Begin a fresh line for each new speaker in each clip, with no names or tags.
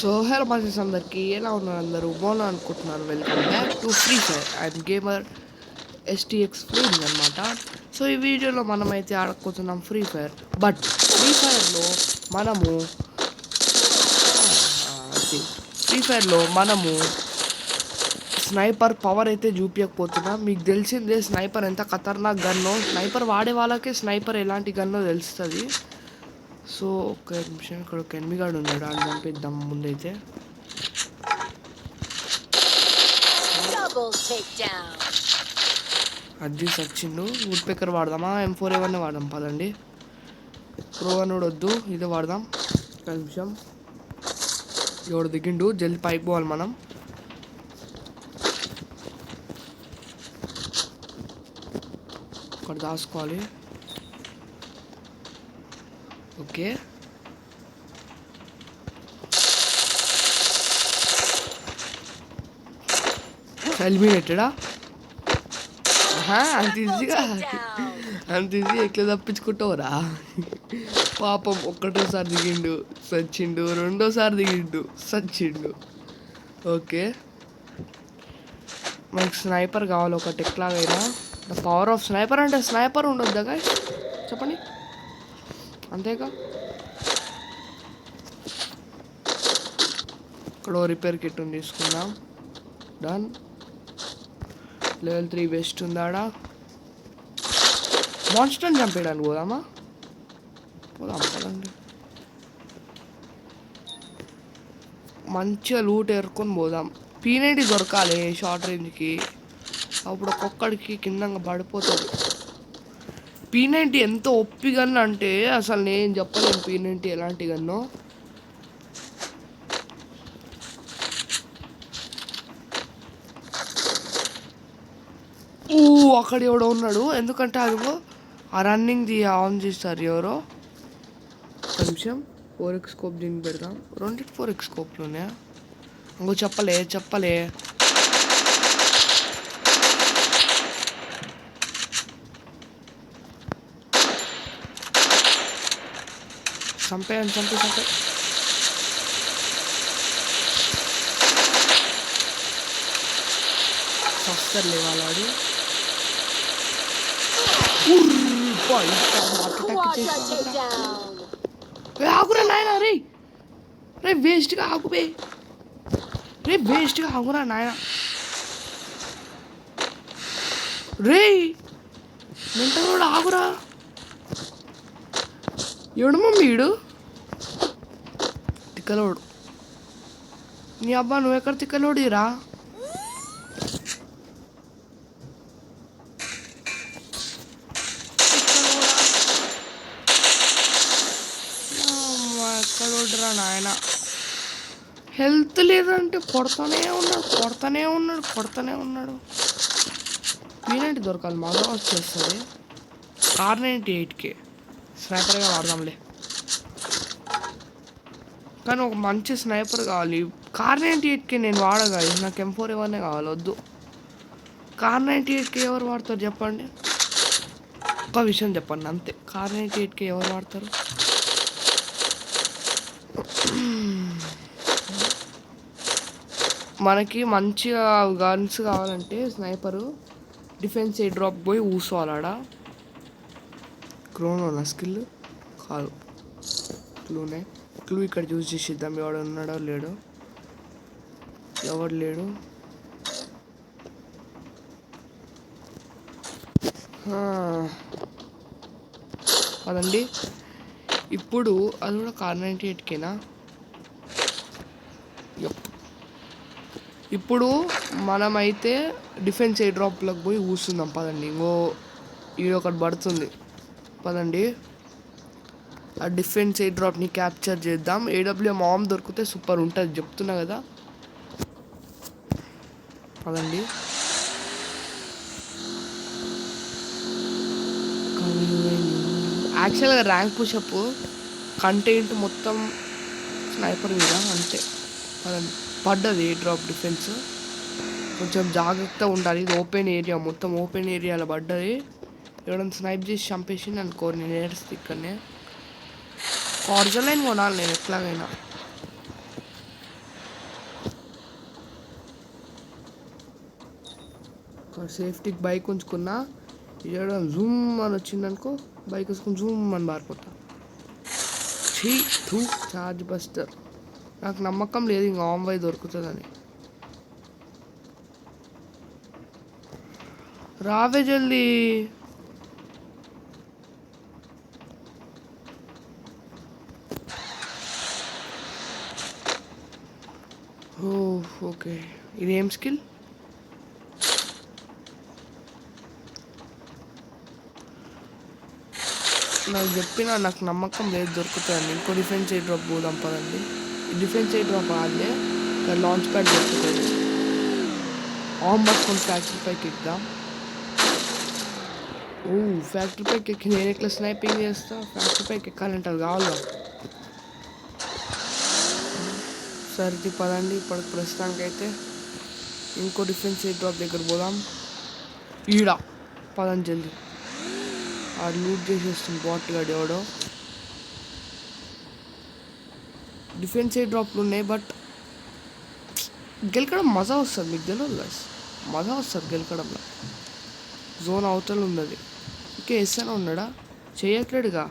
So hello masses అందరికీ ఎలా ఉన్నారు? అందరూ బాగున్నారు అనుకుంటున్నాను. Welcome back to free fire and gamer STX ఫ్రీడింగ్ అనమాట. సో ఈ వీడియోలో మనమైతే ఆడకపోతున్నాం ఫ్రీ ఫైర్. బట్ ఫ్రీ ఫైర్లో మనము స్నైపర్ పవర్ అయితే చూపించకపోతున్నాం. మీకు తెలిసిందే స్నైపర్ ఎంత ఖతర్నాక్ గన్నో. స్నైపర్ వాడే వాళ్ళకే స్నైపర్ ఎలాంటి గన్నో తెలుస్తుంది. సో ఒక నిమిషం, ఇక్కడ ఒక ఎనిమి గాడు ఉన్నాడు, అని చంపిద్దాం ముందైతే. అది సచ్చిండు. వుడ్ పెక్కర్ వాడదామా? M4A1 వాడదాం పదండి. ప్రో అని కూడా వద్దు, ఇదే వాడదాం. ఒక నిమిషం, ఎవడు దిగిండు, జల్ది పైకి పోవాలి మనం. ఇక్కడ దాచుకోవాలి. ఓకే, ఎలిమినేటెడా? అంత ఈజీ ఎట్లా తప్పించుకుంటావురా? పాపం ఒక్కటోసారి దిగిండు సచ్చిండు, రెండోసారి దిగిండు సచ్చిండు. ఓకే, మనకి స్నైపర్ కావాలి ఒకటి ఎట్లాగైనా. ద పవర్ ఆఫ్ స్నైపర్ అంటే స్నైపర్ ఉండొద్దా గాయ్స్? చెప్పండి, అంతేగా. ఇక్కడ రిపేర్ కిట్ ఉంది, తీసుకుందాం. డన్. లెవెల్ 3 బెస్ట్ ఉందాడా? మాన్స్టర్ని చంపేయడానికి పోదామా? పోదాం పదండి. మంచిగా లూట్ ఏరుకొని పోదాం. P90 దొరకాలి షార్ట్ రేంజ్కి, అప్పుడు ఒక్కొక్కడికి కింద పడిపోతుంది. P90 ఎంత ఒప్పి గన్ అంటే అసలు నేను చెప్పలేను P90 ఎలాంటి గన్నో. అక్కడ ఎవడో ఉన్నాడు, ఎందుకంటే అదిగో ఆ రన్నింగ్ది ఆన్ చేస్తారు ఎవరో. కొంచెం 4x స్కోప్ దీన్ని పెడదాం. 4x స్కోప్లోనే ఇంకో చెప్పలే చంపే వస్తారులే వాళ్ళాడు. ఆగురా నాయన, రే వేస్ట్గా ఆగుపే, వేస్ట్గా ఆగురా నాయన. రే మెంటల్ కూడా ఆగురా. ఎవడు మమ్మీ వీడు? తిక్కలోడు. నీ అబ్బా నువ్వెక్కడ తిక్కలోడిరా? ఎక్కడోడ్రా నాయన. హెల్త్ లేదంటే కొడతానే ఉన్నాడు. P90 దొరకాలి, మజా వచ్చేస్తుంది. R98K స్నైపర్గా వాడదాంలే, కానీ ఒక మంచి స్నైపర్ కావాలి. R98K నేను వాడగా, నాకు M4A1 కావాలి. వద్దు, R98K ఎవరు వాడతారు చెప్పండి? ఒక విషయం చెప్పండి అంతే, R98K ఎవరు వాడతారు? మనకి మంచిగా గన్స్ కావాలంటే స్నైపరు డిఫెన్స్ ఎయిర్ డ్రాప్ పోయి ఊసుకోవాలాడా. క్రోనో నా స్కిల్ కాదు, క్లూ ఇక్కడ యూజ్ చేసిద్దాం. ఎవడు ఉన్నాడో లేడో, ఎవడు లేడు. అదండి. ఇప్పుడు అది కూడా R98Kనా? ఇప్పుడు మనమైతే డిఫెన్స్ ఎయిర్ డ్రాప్లోకి పోయి కూర్చుందాం పదండి. ఇంకో ఇది ఒకటి పడుతుంది పదండి. ఆ డిఫెన్స్ ఎయిర్ డ్రాప్ని క్యాప్చర్ చేద్దాం. AWM ఆమ్ దొరికితే సూపర్ ఉంటుంది చెప్తున్నా కదా. పదండి. యాక్చువల్గా ర్యాంక్ పుషప్ కంటెంట్ మొత్తం స్నైపర్ మీద అంతే. పదండి. పడ్డది ఎయిర్ డ్రాప్ డిఫెన్స్, కొంచెం జాగ్రత్తగా ఉండాలి. ఇది ఓపెన్ ఏరియా, మొత్తం ఓపెన్ ఏరియాలో పడ్డది. ఎవడన్నా స్నైప్ చేసి చంపేసి అనుకో, నేను ఏడుస్తే ఇక్కడనే. కార్జలైన్ కొనాలి నేను ఎట్లాగైనా. సేఫ్టీకి బైక్ ఉంచుకున్నా, ఇక్కడ జూమ్ అని వచ్చిందనుకో బైక్ వేసుకుని జూమ్ అని పారిపోతా. Charge buster. నాకు నమ్మకం లేదు ఇంకా ఆమ్వై దొరుకుతుందని. రావే జల్దీ. ఓకే, ఇదేం స్కిల్? నాకు నమ్మకం లేదు దొరుకుతుందండి. ఇంకో డిఫెన్స్ ఎయిర్ డ్రాప్ పోదాం పదండి. ఈ డిఫెన్స్ ఎయిర్ డ్రాప్ ఆడలే, లాంచ్ ప్యాడ్ దొరుకుతుంది. పట్టుకొని ఫ్యాక్టరీ పైకి ఎక్కుదాం. ఫ్యాక్టరీ పైకి ఎక్కి నేను ఎట్లా స్నైపింగ్ చేస్తా? ఫ్యాక్టరీ పైకి ఎక్కాలంటే అది కావాలా? సరే పదండి. ఇప్పటికి ప్రస్తుతానికైతే ఇంకో డిఫెన్స్ ఎయిర్ డ్రాప్ దగ్గర పోదాం. పదండి జల్దీ. అది లూట్ చేసేస్తుంది బాట్ గాడు ఎవడో. డిఫెన్స్ ఎయిర్ డ్రాప్లు ఉన్నాయి, బట్ గెలకడం మజా వస్తుంది. మీకు తెలియదు గైస్, మజా వస్తుంది గెలకడంలో. జోన్ అవతల ఉన్నది. ఓకే, ఎస్ఎన్ ఉన్నాడా? చేయట్లేడుగా.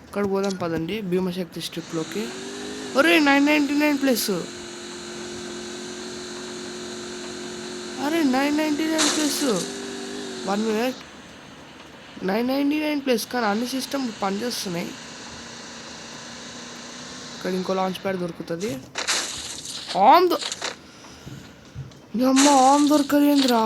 అక్కడ పోదాం పదండి, భీమశక్తి స్ట్రిప్లోకి. ఒరే 999 ప్లస్. అరే 999 ప్లస్ 1 మినిట్. 999 ప్లస్ కానీ అన్ని సిస్టమ్ పనిచేస్తున్నాయి. ఇక్కడ ఇంకో లాంచ్ ప్యాడ్ దొరుకుతుంది. ఆమ్ దొరకదేంద్రా.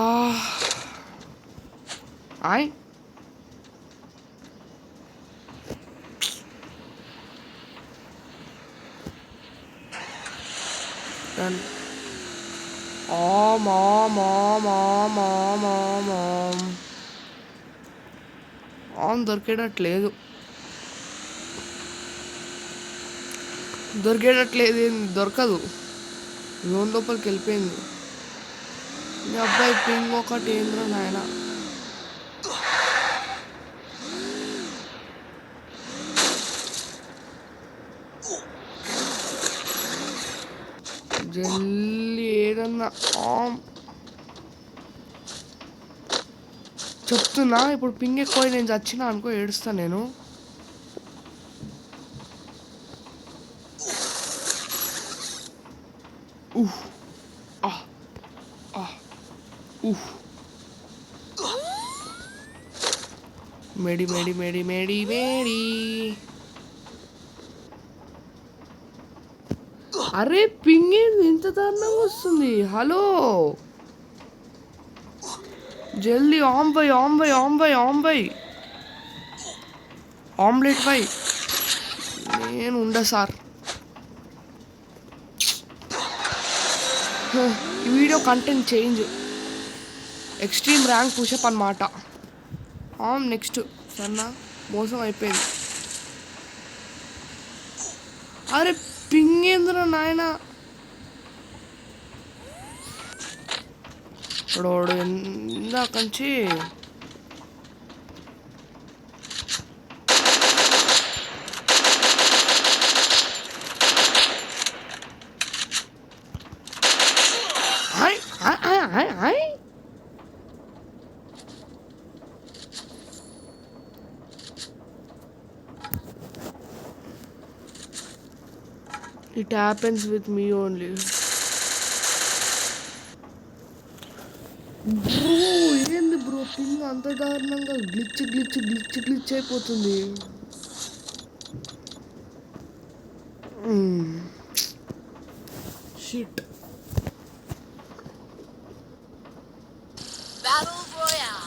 దొరికేటట్లేదు. దొరకదు. జోన్ లోపలికి వెళ్ళిపోయింది. ఈ అబ్బాయి పింగ్ ఒకటి ఏంద్రా నాయన. జల్లి ఏదన్నా చెప్తున్నా. ఇప్పుడు పింగ్ ఎక్కువ నేను చచ్చినా అనుకో ఏడుస్తా నేను. మేడి. అరే పింగ్ ఇంత దారుణంగా వస్తుంది. హలో జల్దీ ఆమ్లెట్ బై. నేను ఉండా సార్. ఈ video content change. Extreme rank pushup అన్నమాట. నెక్స్ట్ సన్నా మోసం అయిపోయింది. అరే పింగ్ ఏంద్రా నాయన. ఇప్పుడు ఇందాకంచి It happens with me only. Bro ఏంది బ్రో పింగ్ అంత దారుణంగా గ్లిచ్ అయిపోతుంది. షిట్.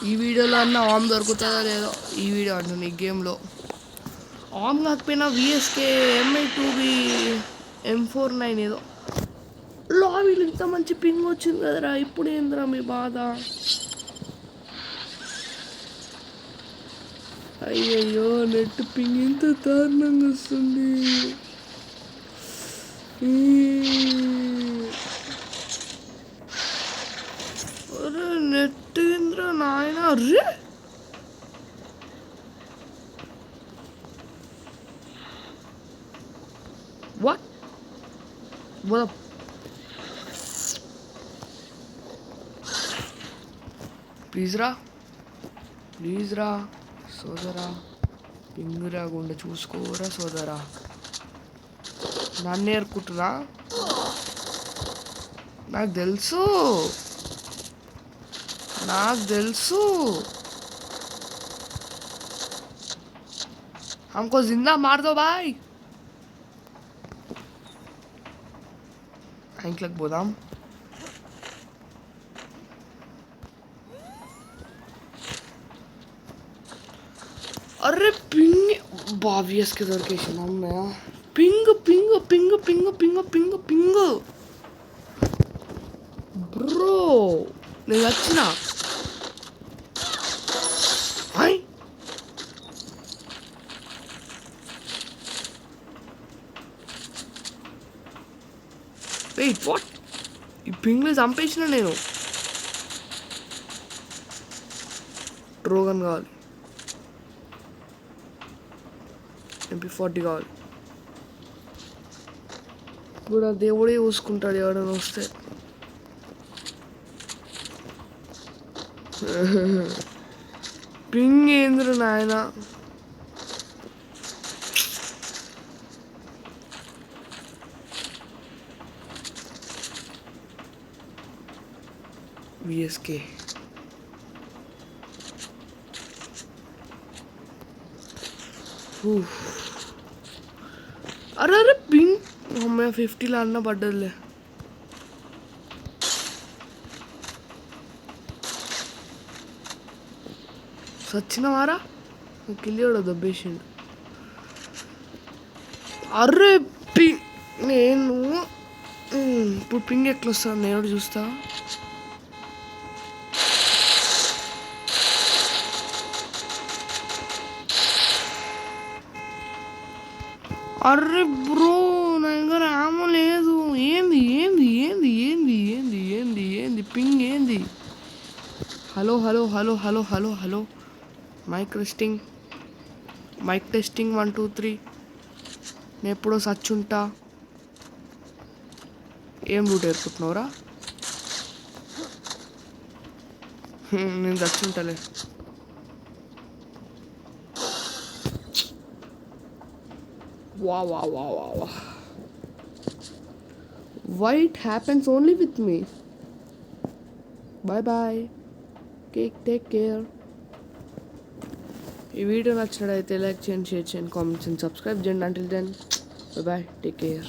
ఈ వీడియోలో అన్న ఆమ్ దొరుకుతుందా లేదో. ఈ వీడియో అంటుంది ఈ గేమ్లో ఆమ్ కాకపోయినా విఎస్కే MI2B M49 ఏదో లాబీలు ఇంత మంచి పింగ్ వచ్చింది కదరా. ఇప్పుడు ఏందిరా మీ బాధ? అయ్యయ్యో నెట్ పింగ్ ఇంత దారుణంగా వస్తుంది. అరే నెట్ ఏంద్రా నాయన. అర్రే వాట్ ప్లీజ్ రా, ప్లీజ్ రా సోదరా. పింగురా గుండె చూసుకోరా సోదరా. నన్ను ఏరుకుంటున్నా, నాకు తెలుసు, నాకు తెలుసు. हमको जिंदा मार दो भाई. ఇంట్లోకి పోదాం. అరే పింగ్ బావియస్కి దొరికేసిన అమ్మయ్య. Ping ping ping ping ping ping ping bro, నేను వచ్చిన. Wait, what? ఈ పింగ్ని చంపేసిన నేను. డ్రోగన్ కావాలి, MP40 కావాలి. ఇప్పుడు ఆ దేవుడే చూసుకుంటాడు ఎవడైనా వస్తే. పింగ్ ఏంద్రు నాయన. VSK అరే అరే పింగ్ అమ్మాయి 50 అన్న పడ్డదిలే. సచ్చినవారా, కిల్లివాడు దబ్బేసిండు. అరే పింగ్, నేను ఇప్పుడు పింగ్ ఎట్లా వస్తాను నేను చూస్తా. అర్రే బ్రో, నా దగ్గర ఆమో లేదు. ఏంది ఏంది ఏంది ఏంది ఏంది ఏంది ఏంది పింగ్ ఏంది? Hello hello hello hello hello hello, mic testing, mic testing 1 2 3. నేను ఎప్పుడో సచ్చుంటా. ఏం రూట్ ఏర్పుతున్నావురా? నేను చచ్చుంటలే. Wow, wow, wow, wow, wow. Why it happens only with me? Bye bye. Take care. ఈ వీడియో నచ్చినట్లయితే లైక్ చేయండి, షేర్ చేయండి, కామెంట్ చేయండి, సబ్స్క్రైబ్ చేయండి. Until then, bye bye. Take care.